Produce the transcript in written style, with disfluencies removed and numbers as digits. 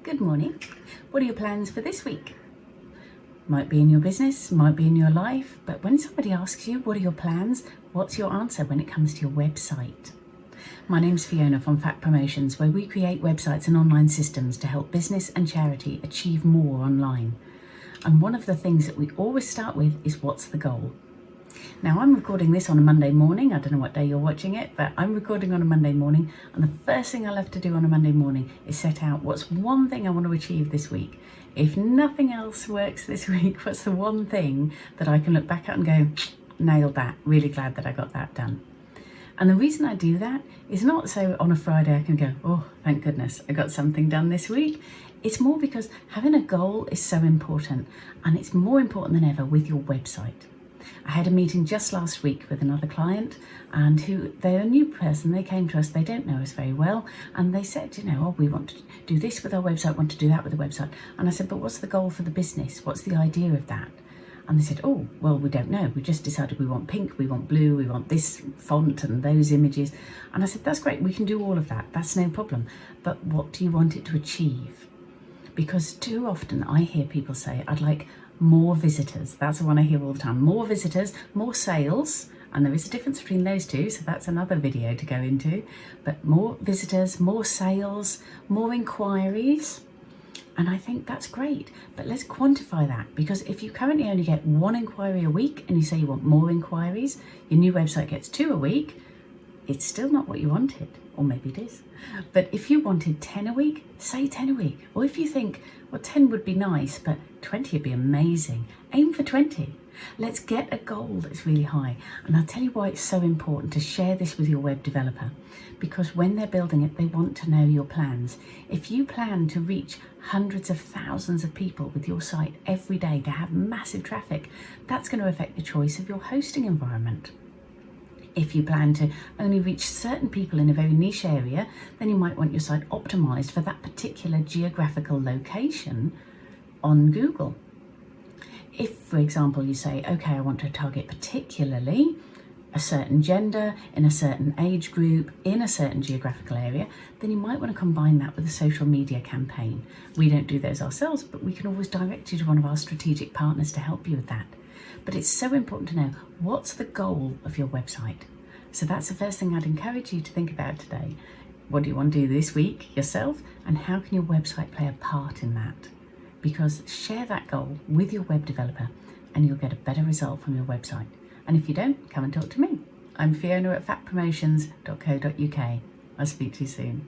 Good morning. What are your plans for this week? Might be in your business, might be in your life, but when somebody asks you what are your plans, what's your answer when it comes to your website? My name's Fiona from Fact Promotions, where we create websites and online systems to help business and charity achieve more online. And one of the things that we always start with is what's the goal? Now, I'm recording this on a Monday morning. I don't know what day you're watching it, but I'm recording on a Monday morning. And the first thing I love to do on a Monday morning is set out what's one thing I want to achieve this week. If nothing else works this week, what's the one thing that I can look back at and go, nailed that, really glad that I got that done. And the reason I do that is not so on a Friday I can go, oh, thank goodness, I got something done this week. It's more because having a goal is so important, and it's more important than ever with your website. I had a meeting just last week with another client, and they're a new person. They came to us, they don't know us very well, and they said, we want to do this with our website, want to do that with the website. And I said, but what's the goal for the business? What's the idea of that? And they said, oh, well, we don't know. We just decided we want pink, we want blue, we want this font and those images. And I said, that's great, we can do all of that. That's no problem. But what do you want it to achieve? Because too often I hear people say, I'd like more visitors. That's the one I hear all the time. More visitors, more sales. And there is a difference between those two, so that's another video to go into. But more visitors, more sales, more inquiries. And I think that's great. But let's quantify that, because if you currently only get one inquiry a week and you say you want more inquiries, your new website gets 2 a week, it's still not what you wanted. Or maybe it is. But if you wanted 10 a week, say 10 a week. Or if you think, well, 10 would be nice, but 20 would be amazing, aim for 20. Let's get a goal that's really high. And I'll tell you why it's so important to share this with your web developer. Because when they're building it, they want to know your plans. If you plan to reach hundreds of thousands of people with your site every day to have massive traffic, that's going to affect the choice of your hosting environment. If you plan to only reach certain people in a very niche area, then you might want your site optimized for that particular geographical location on Google. If, for example, you say, okay, I want to target particularly a certain gender, in a certain age group, in a certain geographical area, then you might want to combine that with a social media campaign. We don't do those ourselves, but we can always direct you to one of our strategic partners to help you with that. But it's so important to know what's the goal of your website. So that's the first thing I'd encourage you to think about today. What do you want to do this week yourself, and how can your website play a part in that? Because share that goal with your web developer and you'll get a better result from your website. And if you don't, come and talk to me. I'm Fiona at factpromotions.co.uk. I'll speak to you soon.